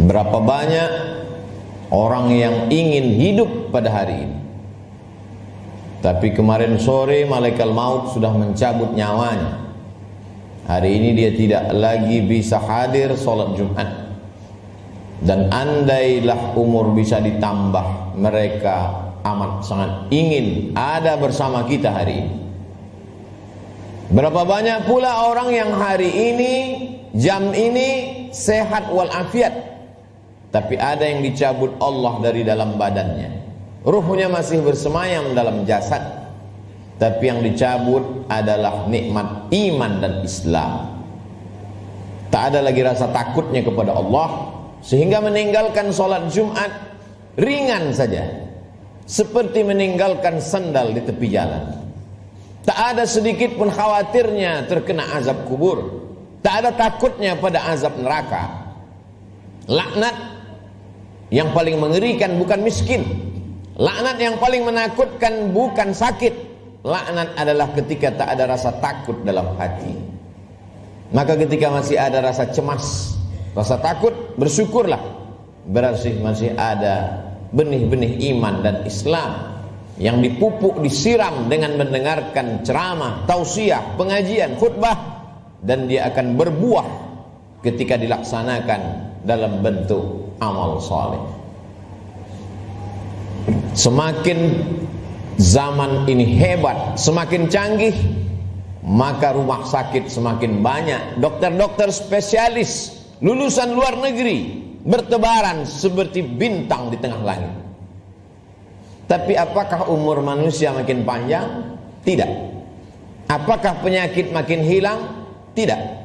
Berapa banyak orang yang ingin hidup pada hari ini, tapi kemarin sore malaikat maut sudah mencabut nyawanya. Hari ini dia tidak lagi bisa hadir sholat Jumat. Dan andailah umur bisa ditambah, mereka amat sangat ingin ada bersama kita hari ini. Berapa banyak pula orang yang hari ini, jam ini sehat walafiat, tapi ada yang dicabut Allah dari dalam badannya. Ruhnya masih bersemayam dalam jasad, tapi yang dicabut adalah nikmat iman dan Islam. Tak ada lagi rasa takutnya kepada Allah, sehingga meninggalkan sholat Jumat ringan saja, seperti meninggalkan sandal di tepi jalan. Tak ada sedikit pun khawatirnya terkena azab kubur, tak ada takutnya pada azab neraka. Laknat yang paling mengerikan bukan miskin, laknat yang paling menakutkan bukan sakit. Laknat adalah ketika tak ada rasa takut dalam hati. Maka ketika masih ada rasa cemas, rasa takut, bersyukurlah, berarti masih ada benih-benih iman dan Islam yang dipupuk, disiram dengan mendengarkan ceramah, tausiah, pengajian, khutbah, dan dia akan berbuah ketika dilaksanakan dalam bentuk amal saleh. Semakin zaman ini hebat, semakin canggih, maka rumah sakit semakin banyak, dokter-dokter spesialis lulusan luar negeri bertebaran seperti bintang di tengah langit. Tapi apakah umur manusia makin panjang? Tidak. Apakah penyakit makin hilang? Tidak.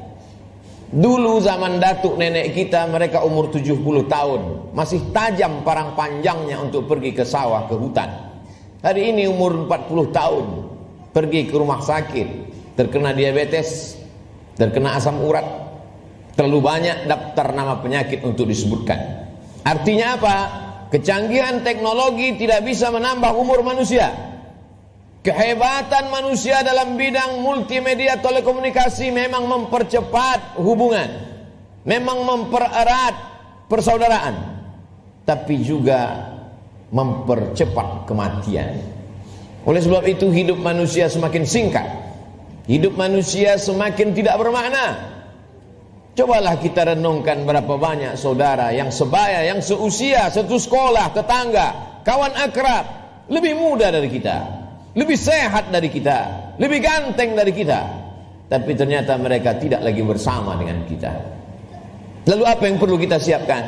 Dulu zaman datuk nenek kita, mereka umur 70 tahun, masih tajam parang panjangnya untuk pergi ke sawah, ke hutan. Hari ini umur 40 tahun, pergi ke rumah sakit, terkena diabetes, terkena asam urat. Terlalu banyak daftar nama penyakit untuk disebutkan. Artinya apa? Kecanggihan teknologi tidak bisa menambah umur manusia. Kehebatan manusia dalam bidang multimedia telekomunikasi memang mempercepat hubungan, memang mempererat persaudaraan, tapi juga mempercepat kematian. Oleh sebab itu hidup manusia semakin singkat, hidup manusia semakin tidak bermakna. Cobalah kita renungkan berapa banyak saudara yang sebaya, yang seusia, satu sekolah, tetangga, kawan akrab, lebih muda dari kita, lebih sehat dari kita, lebih ganteng dari kita, tapi ternyata mereka tidak lagi bersama dengan kita. Lalu apa yang perlu kita siapkan?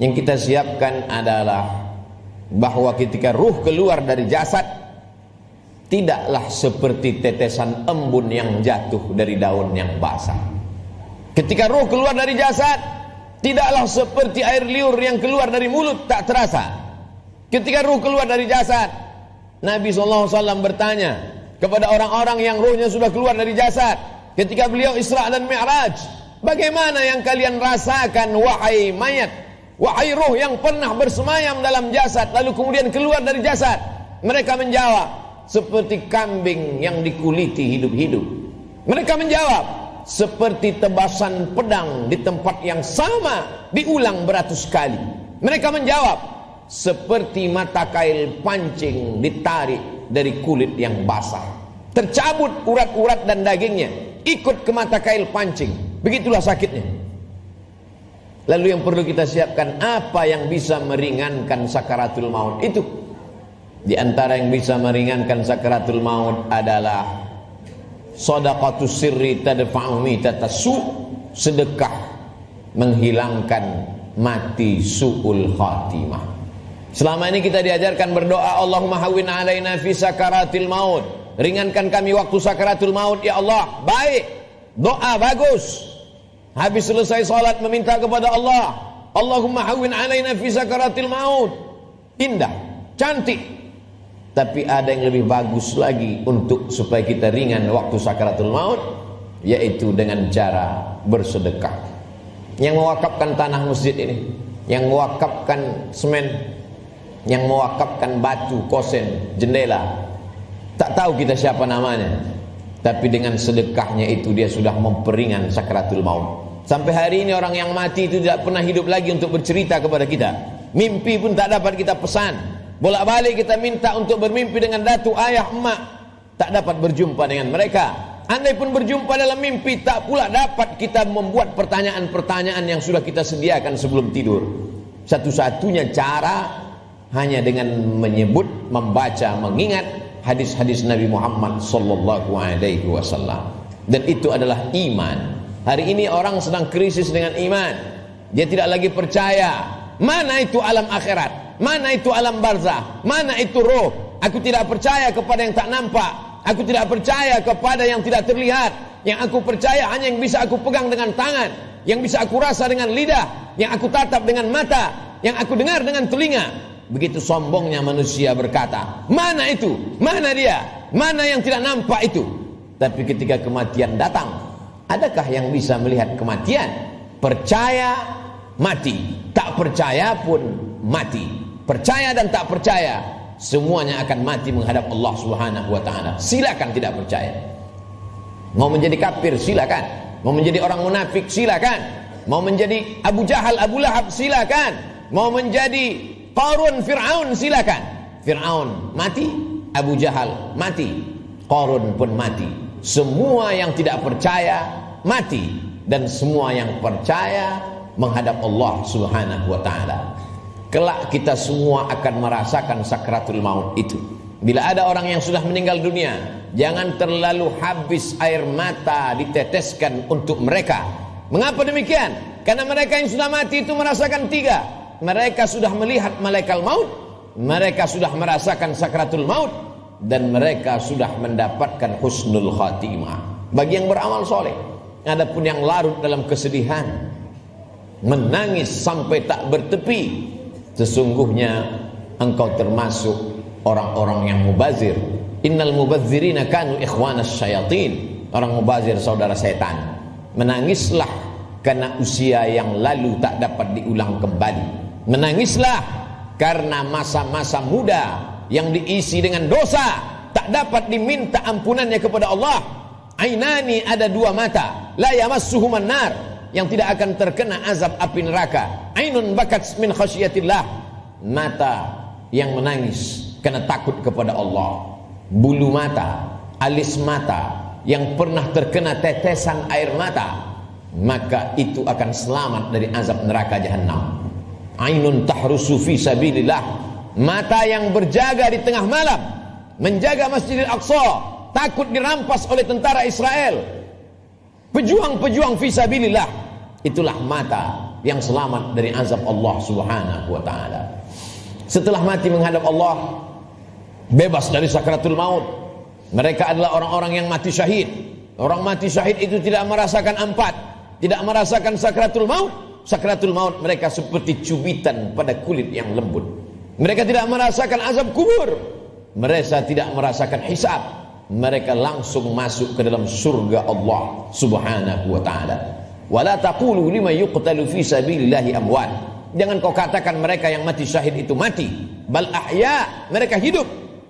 Yang kita siapkan adalah bahwa ketika ruh keluar dari jasad, tidaklah seperti tetesan embun yang jatuh dari daun yang basah. Ketika ruh keluar dari jasad, tidaklah seperti air liur yang keluar dari mulut tak terasa. Ketika ruh keluar dari jasad, Nabi SAW bertanya kepada orang-orang yang ruhnya sudah keluar dari jasad, ketika beliau Isra dan Mi'raj, bagaimana yang kalian rasakan wahai mayat, wahai ruh yang pernah bersemayam dalam jasad lalu kemudian keluar dari jasad? Mereka menjawab, seperti kambing yang dikuliti hidup-hidup. Mereka menjawab, seperti tebasan pedang di tempat yang sama diulang beratus kali. Mereka menjawab, seperti mata kail pancing ditarik dari kulit yang basah, tercabut urat-urat dan dagingnya, ikut ke mata kail pancing. Begitulah sakitnya. Lalu yang perlu kita siapkan, apa yang bisa meringankan sakaratul maut itu? Di antara yang bisa meringankan sakaratul maut adalah shadaqatus sirri tadfa'u mitatasu, sedekah menghilangkan mati su'ul khatimah. Selama ini kita diajarkan berdoa, Allahumma hawwin alaina fi sakaratil maut, ringankan kami waktu sakaratul maut ya Allah. Baik, doa bagus. Habis selesai salat meminta kepada Allah, Allahumma hawwin alaina fi sakaratil maut. Indah, cantik. Tapi ada yang lebih bagus lagi untuk supaya kita ringan waktu sakaratul maut, yaitu dengan cara bersedekah. Yang mewakafkan tanah masjid ini, yang mewakafkan semen, yang mewakafkan batu, kosen, jendela, tak tahu kita siapa namanya, tapi dengan sedekahnya itu dia sudah memperingan sakaratul maut. Sampai hari ini orang yang mati itu tidak pernah hidup lagi untuk bercerita kepada kita. Mimpi pun tak dapat kita pesan. Bolak-balik kita minta untuk bermimpi dengan datu, ayah, emak, tak dapat berjumpa dengan mereka. Andai pun berjumpa dalam mimpi, tak pula dapat kita membuat pertanyaan-pertanyaan yang sudah kita sediakan sebelum tidur. Satu-satunya cara hanya dengan menyebut, membaca, mengingat hadis-hadis Nabi Muhammad sallallahu alaihi wasallam. Dan itu adalah iman. Hari ini orang sedang krisis dengan iman. Dia tidak lagi percaya. Mana itu alam akhirat? Mana itu alam barzah? Mana itu roh? Aku tidak percaya kepada yang tak nampak. Aku tidak percaya kepada yang tidak terlihat. Yang aku percaya hanya yang bisa aku pegang dengan tangan, yang bisa aku rasa dengan lidah, yang aku tatap dengan mata, yang aku dengar dengan telinga. Begitu sombongnya manusia berkata, mana itu? Mana dia? Mana yang tidak nampak itu? Tapi ketika kematian datang, adakah yang bisa melihat kematian? Percaya, mati. Tak percaya pun mati. Percaya dan tak percaya, semuanya akan mati menghadap Allah Subhanahu wa ta'ala. Silakan tidak percaya. Mau menjadi kafir, silakan. Mau menjadi orang munafik, silakan. Mau menjadi Abu Jahal, Abu Lahab, silakan. Mau menjadi Qarun, Fir'aun, silakan. Fir'aun mati, Abu Jahal mati, Qarun pun mati. Semua yang tidak percaya mati, dan semua yang percaya menghadap Allah Subhanahu wa ta'ala. Kelak kita semua akan merasakan sakratul maut itu. Bila ada orang yang sudah meninggal dunia, jangan terlalu habis air mata diteteskan untuk mereka. Mengapa demikian? Karena mereka yang sudah mati itu merasakan tiga. Mereka sudah melihat malaikat maut, mereka sudah merasakan sakratul maut, dan mereka sudah mendapatkan husnul khatimah. Bagi yang beramal soleh. Adapun yang larut dalam kesedihan, menangis sampai tak bertepi, sesungguhnya engkau termasuk orang-orang yang mubazir. Innal mubazirina kanu ikhwanas syayatin. Orang mubazir saudara setan. Menangislah karena usia yang lalu tak dapat diulang kembali. Menangislah karena masa-masa muda yang diisi dengan dosa tak dapat diminta ampunannya kepada Allah. Ainani, ada dua mata, la yamassuhuman nar, yang tidak akan terkena azab api neraka. Ainun bakat min khasyiatillah, mata yang menangis karena takut kepada Allah. Bulu mata, alis mata yang pernah terkena tetesan air mata, maka itu akan selamat dari azab neraka jahanam. Ainun tahrusu fi sabilillah, mata yang berjaga di tengah malam, menjaga Masjidil Aqsa, takut dirampas oleh tentara Israel. Pejuang-pejuang fi sabilillah, itulah mata yang selamat dari azab Allah Subhanahu wa ta'ala. Setelah mati menghadap Allah, bebas dari sakratul maut, mereka adalah orang-orang yang mati syahid. Orang mati syahid itu tidak merasakan empat, tidak merasakan sakratul maut. Sakratul maut mereka seperti cubitan pada kulit yang lembut. Mereka tidak merasakan azab kubur, mereka tidak merasakan hisab. Mereka langsung masuk ke dalam surga Allah Subhanahu wa ta'ala. Wala taqulu liman yuqtalu fi sabilillahi amwat. Jangan kau katakan mereka yang mati syahid itu mati. Bal ahya, mereka hidup.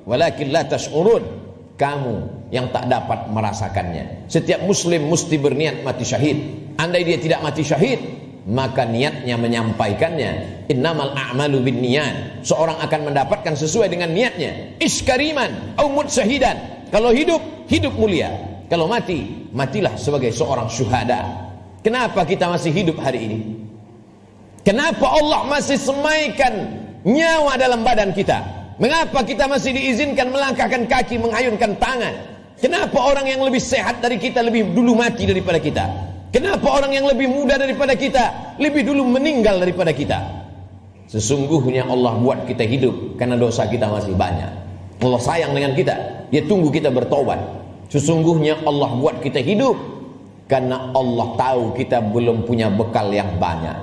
Walakin la tash'urun, kamu yang tak dapat merasakannya. Setiap muslim mesti berniat mati syahid. Andai dia tidak mati syahid, maka niatnya menyampaikannya. Innamal a'malu binniyat. Seorang akan mendapatkan sesuai dengan niatnya. Iskariman au mut syahidan. Kalau hidup, hidup mulia. Kalau mati, matilah sebagai seorang syuhada. Kenapa kita masih hidup hari ini? Kenapa Allah masih semaikan nyawa dalam badan kita? Mengapa kita masih diizinkan melangkahkan kaki, mengayunkan tangan? Kenapa orang yang lebih sehat dari kita lebih dulu mati daripada kita? Kenapa orang yang lebih muda daripada kita lebih dulu meninggal daripada kita? Sesungguhnya Allah buat kita hidup karena dosa kita masih banyak. Allah sayang dengan kita, Dia tunggu kita bertobat. Sesungguhnya Allah buat kita hidup karena Allah tahu kita belum punya bekal yang banyak.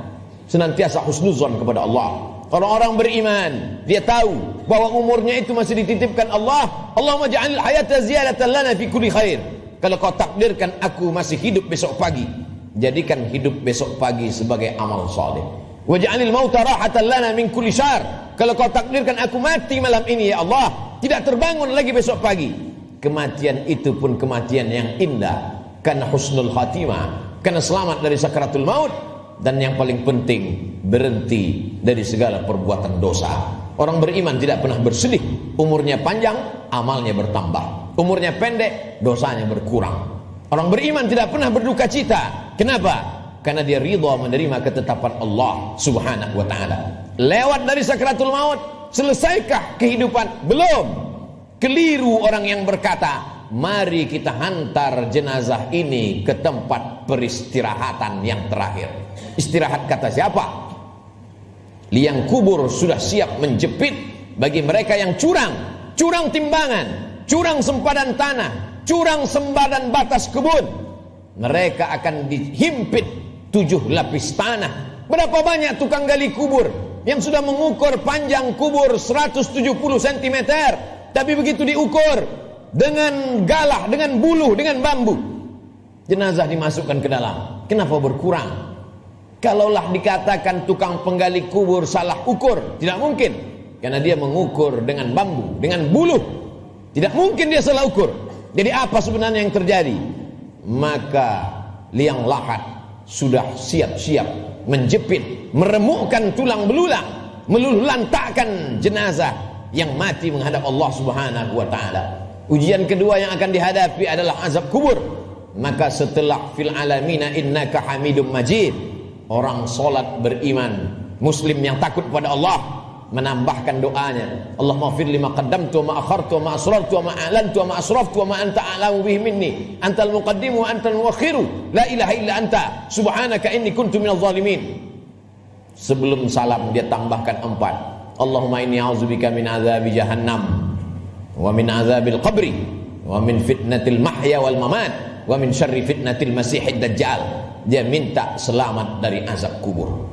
Senantiasa husnuzon kepada Allah. Orang-orang beriman, dia tahu bahwa umurnya itu masih dititipkan Allah. Allahumma ja'alil hayata ziyadatan lana fi kulli khair. Kalau kau takdirkan aku masih hidup besok pagi, jadikan hidup besok pagi sebagai amal saleh. Waj'alil mauta rahatan lana min kulli syarr. Kalau kau takdirkan aku mati malam ini ya Allah, tidak terbangun lagi besok pagi, kematian itu pun kematian yang indah karena husnul khatimah. karena selamat dari sakaratul maut. Dan yang paling penting, berhenti dari segala perbuatan dosa. Orang beriman tidak pernah bersedih. Umurnya panjang, amalnya bertambah. Umurnya pendek, dosanya berkurang. Orang beriman tidak pernah berduka cita. Kenapa? Karena dia ridha menerima ketetapan Allah subhanahu wa ta'ala. Lewat dari sakaratul maut, selesaikah kehidupan? Belum. Keliru orang yang berkata, mari kita hantar jenazah ini ke tempat peristirahatan yang terakhir. Istirahat kata siapa? Liang kubur sudah siap menjepit bagi mereka yang curang. Curang timbangan, curang sempadan tanah, curang sempadan batas kebun. Mereka akan dihimpit 7 lapis tanah. Berapa banyak tukang gali kubur yang sudah mengukur panjang kubur 170 cm, tapi begitu diukur dengan galah, dengan buluh, dengan bambu, jenazah dimasukkan ke dalam. Kenapa berkurang? Kalaulah dikatakan tukang penggali kubur salah ukur, tidak mungkin. Karena dia mengukur dengan bambu, dengan buluh. Tidak mungkin dia salah ukur. Jadi apa sebenarnya yang terjadi? Maka liang lahat sudah siap-siap menjepit, meremukkan tulang belulang, meluluhlantakkan jenazah yang mati menghadap Allah subhanahu wa ta'ala. Ujian kedua yang akan dihadapi adalah azab kubur. Maka setelah fil alamina innaka hamidum majid, orang solat beriman muslim yang takut pada Allah menambahkan doanya, Allahumma fir lima qaddamtu wa ma akhartu wa ma asrartu wa ma a'lantu wa ma asraftu wa ma anta a'lamu bihi minni antal muqaddimu wa antal muakhiru la ilaha illa anta subhanaka inni kuntu minadh dhalimin. Sebelum salam dia tambahkan 4, Allahumma inni a'udzubika min azabi jahannam wa min azabil qabri wa min fitnatil mahya wal mamat wa min syarri fitnatil masihid dajjal. Dia minta selamat dari azab kubur.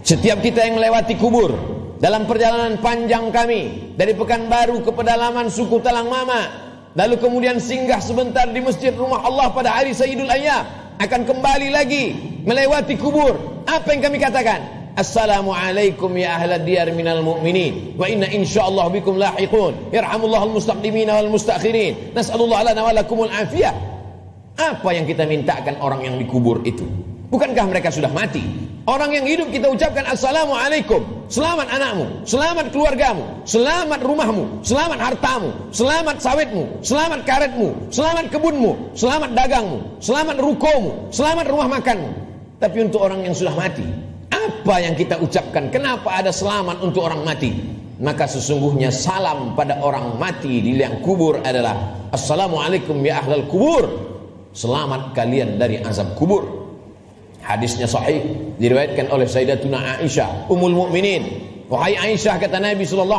Setiap kita yang melewati kubur dalam perjalanan panjang kami dari Pekanbaru ke pedalaman suku Talang Mama, lalu kemudian singgah sebentar di masjid rumah Allah pada hari Sayyidul Ayyam, akan kembali lagi melewati kubur. Apa yang kami katakan? Assalamualaikum ya ahlad diyar minal mu'minin wa inna insyaallah bikum lahiqun yarhamullahul mustaqdimin wal mustakhirin nas'alullah lana wa lakumul afiyah. Apa yang kita mintakan orang yang dikubur itu? Bukankah mereka sudah mati? Orang yang hidup kita ucapkan Assalamualaikum, selamat anakmu, selamat keluargamu, selamat rumahmu, selamat hartamu, selamat sawitmu, selamat karetmu, selamat kebunmu, selamat dagangmu, selamat rukomu, selamat rumah makanmu. Tapi untuk orang yang sudah mati, apa yang kita ucapkan? Kenapa ada selamat untuk orang mati? Maka sesungguhnya salam pada orang mati di liang kubur adalah Assalamualaikum ya ahlal kubur, selamat kalian dari azab kubur. Hadisnya sahih, diriwayatkan oleh Sayyidatuna Aisyah Ummul Mukminin. Wahai Aisyah, kata Nabi SAW,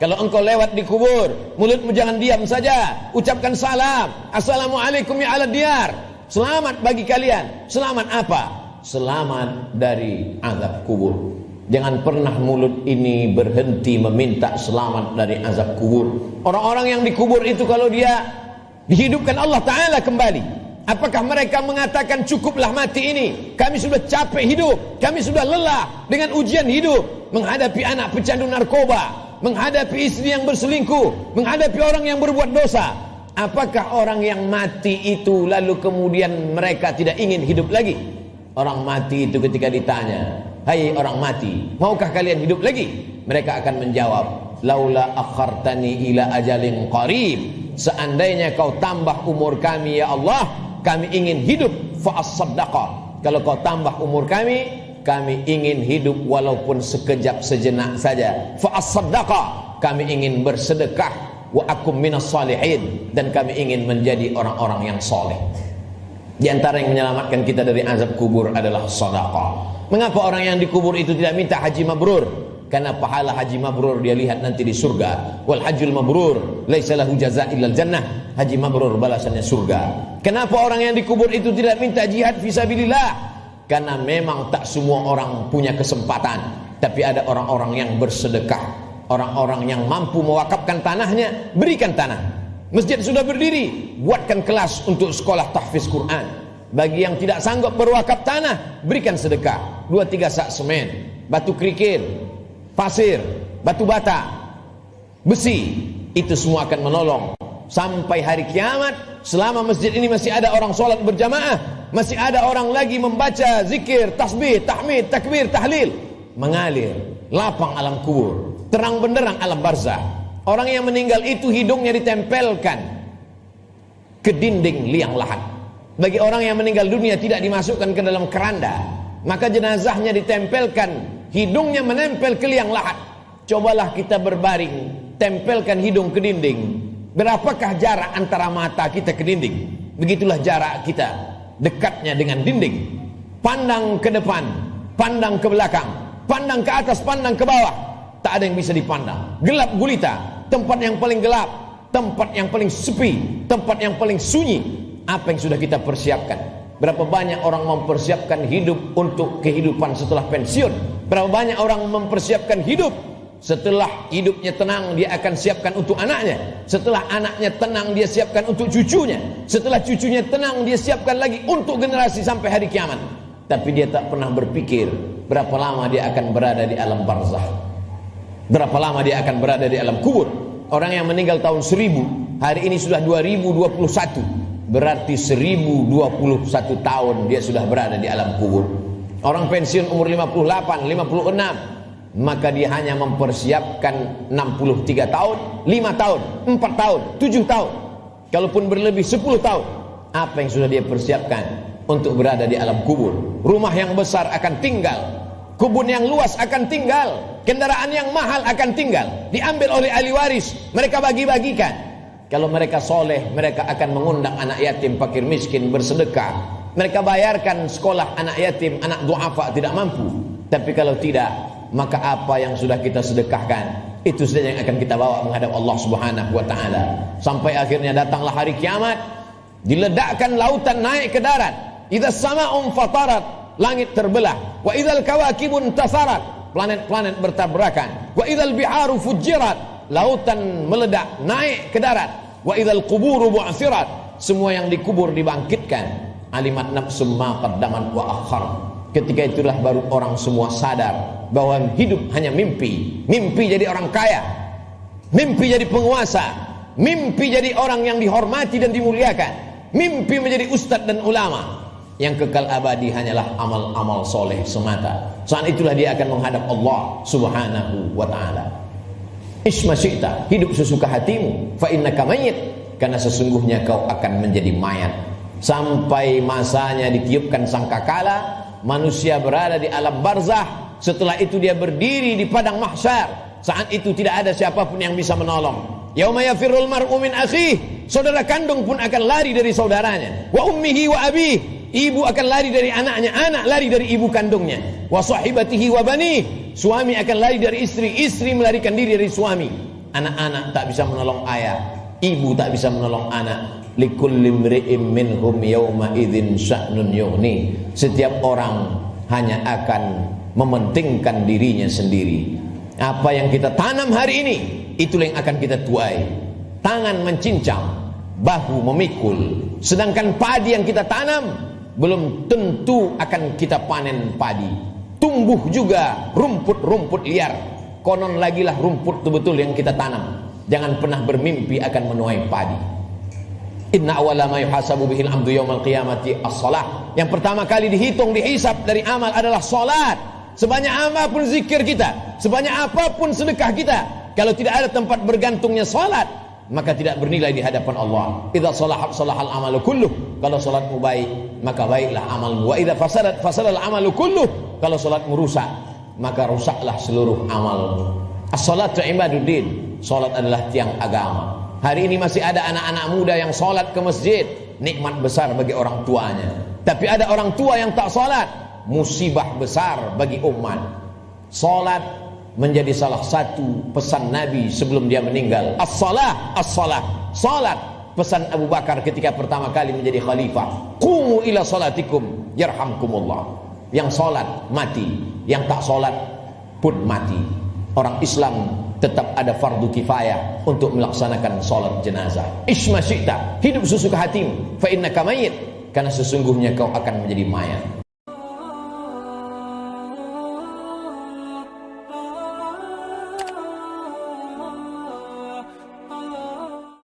kalau engkau lewat di kubur, mulutmu jangan diam saja, ucapkan salam, Assalamualaikum ya ahlad diyar, selamat bagi kalian. Selamat apa? Selamat dari azab kubur. Jangan pernah mulut ini berhenti meminta selamat dari azab kubur. Orang-orang yang dikubur itu kalau dia dihidupkan Allah Ta'ala kembali, apakah mereka mengatakan cukuplah mati ini, kami sudah capek hidup, kami sudah lelah dengan ujian hidup, menghadapi anak pecandu narkoba, menghadapi istri yang berselingkuh, menghadapi orang yang berbuat dosa? Apakah orang yang mati itu lalu kemudian mereka tidak ingin hidup lagi? Orang mati itu ketika ditanya, hai orang mati, maukah kalian hidup lagi? Mereka akan menjawab, laula akhartani ila ajalin qarib, seandainya kau tambah umur kami ya Allah, kami ingin hidup fa'as-saddaqa. Kalau kau tambah umur kami ingin hidup walaupun sekejap sejenak saja. Fa'as-saddaqa, kami ingin bersedekah. Wa akum minas salihin, dan kami ingin menjadi orang-orang yang soleh. Di antara yang menyelamatkan kita dari azab kubur adalah sedekah. Mengapa orang yang dikubur itu tidak minta haji mabrur? Karena pahala haji mabrur dia lihat nanti di surga. Wal hajjul mabrur laisa lahu jazaa' illal jannah. Haji mabrur balasannya surga. Kenapa orang yang dikubur itu tidak minta jihad fisabilillah? Karena memang tak semua orang punya kesempatan, tapi ada orang-orang yang bersedekah, orang-orang yang mampu mewakafkan tanahnya, berikan tanah. Masjid sudah berdiri, buatkan kelas untuk sekolah tahfiz Quran. Bagi yang tidak sanggup berwakaf tanah, berikan sedekah 2-3 sak semen, batu kerikil, pasir, batu bata, besi. Itu semua akan menolong. Sampai hari kiamat selama masjid ini masih ada orang sholat berjamaah, masih ada orang lagi membaca zikir, tasbih, tahmid, takbir, tahlil, mengalir lapang alam kubur, terang benderang alam barzah. Orang yang meninggal itu hidungnya ditempelkan ke dinding liang lahat. Bagi orang yang meninggal dunia tidak dimasukkan ke dalam keranda, maka jenazahnya ditempelkan, hidungnya menempel ke liang lahat. Cobalah kita berbaring, tempelkan hidung ke dinding. Berapakah jarak antara mata kita ke dinding? Begitulah jarak kita dekatnya dengan dinding. Pandang ke depan, pandang ke belakang, pandang ke atas, pandang ke bawah, tak ada yang bisa dipandang. Gelap gulita, tempat yang paling gelap, tempat yang paling sepi, tempat yang paling sunyi. Apa yang sudah kita persiapkan? Berapa banyak orang mempersiapkan hidup untuk kehidupan setelah pensiun? Berapa banyak orang mempersiapkan hidup setelah hidupnya tenang, dia akan siapkan untuk anaknya. Setelah anaknya tenang, dia siapkan untuk cucunya. Setelah cucunya tenang, dia siapkan lagi untuk generasi sampai hari kiamat. Tapi dia tak pernah berpikir berapa lama dia akan berada di alam barzah, berapa lama dia akan berada di alam kubur. Orang yang meninggal tahun 1000, hari ini sudah 2021, berarti 1021 tahun dia sudah berada di alam kubur. Orang pensiun umur 58, 56, maka dia hanya mempersiapkan 63 tahun, 5 tahun, 4 tahun, 7 tahun. Kalaupun berlebih 10 tahun, apa yang sudah dia persiapkan untuk berada di alam kubur? Rumah yang besar akan tinggal, kebun yang luas akan tinggal, kendaraan yang mahal akan tinggal, diambil oleh ahli waris, mereka bagi-bagikan. Kalau mereka soleh, mereka akan mengundang anak yatim, fakir miskin bersedekah. Mereka bayarkan sekolah anak yatim, anak duafa tidak mampu. Tapi kalau tidak, maka apa yang sudah kita sedekahkan itu saja yang akan kita bawa menghadap Allah Subhanahu wa taala. Sampai akhirnya datanglah hari kiamat, diledakkan lautan naik ke darat. Idza sama'un fatarat, langit terbelah. Wa idzal kawakibun tasarat, planet-planet bertabrakan. Wa idzal biharu fujirat, lautan meledak naik ke darat. Wa idzal quburu bu'thirat, semua yang dikubur dibangkitkan. Alimat nafsum ma qaddamat wa akhar. Ketika itulah baru orang semua sadar bahwa hidup hanya mimpi. Mimpi jadi orang kaya, mimpi jadi penguasa, mimpi jadi orang yang dihormati dan dimuliakan, mimpi menjadi ustadz dan ulama. Yang kekal abadi hanyalah amal-amal soleh semata. Saat itulah dia akan menghadap Allah Subhanahu wa ta'ala. Isma syi'ta, hidup sesuka hatimu, fa innaka mayyit, karena sesungguhnya kau akan menjadi mayat. Sampai masanya ditiupkan sangkakala, manusia berada di alam barzah. Setelah itu dia berdiri di padang mahsyar. Saat itu tidak ada siapapun yang bisa menolong. Yauma yafirrul mar'u min akhihi, saudara kandung pun akan lari dari saudaranya. Wa ummihi wa abihi, ibu akan lari dari anaknya, anak lari dari ibu kandungnya. Wa sahibatihi wa banih, suami akan lari dari istri, istri melarikan diri dari suami. Anak-anak tak bisa menolong ayah, ibu tak bisa menolong anak. Likulli imri'in minhum yawma idzin sya'nun yughni, setiap orang hanya akan mementingkan dirinya sendiri. Apa yang kita tanam hari ini, itulah yang akan kita tuai. Tangan mencincang, bahu memikul. Sedangkan padi yang kita tanam belum tentu akan kita panen padi. Tumbuh juga rumput-rumput liar. Konon lagilah rumput itu betul yang kita tanam. Jangan pernah bermimpi akan menuai padi. Inna awwala ma yuhasabu bihil abdu yaumal qiyamati as-shalah. Yang pertama kali dihitung, dihisab dari amal adalah salat. Sebanyak apapun zikir kita, sebanyak apapun sedekah kita, kalau tidak ada tempat bergantungnya salat, maka tidak bernilai di hadapan Allah. Idza salahat salahal amalu kulluh, kalau salatmu baik, maka baiklah amalmu. Wa idza fasadat fasadal amalu kulluh, kalau salatmu rusak, maka rusaklah seluruh amalmu. As-salatu ibaduddin, salat adalah tiang agama. Hari ini masih ada anak-anak muda yang sholat ke masjid, nikmat besar bagi orang tuanya. Tapi ada orang tua yang tak sholat, musibah besar bagi umat. Sholat menjadi salah satu pesan Nabi sebelum dia meninggal. As-salah, as-salah, sholat. Pesan Abu Bakar ketika pertama kali menjadi khalifah, qumu ila salatikum yarhamkumullah. Yang sholat mati, yang tak sholat pun mati. Orang Islam tetap ada fardu kifayah untuk melaksanakan sholat jenazah. Isma syi'ta, hidup sesuka hatimu, fa innaka mayyit, karena sesungguhnya kau akan menjadi mayat.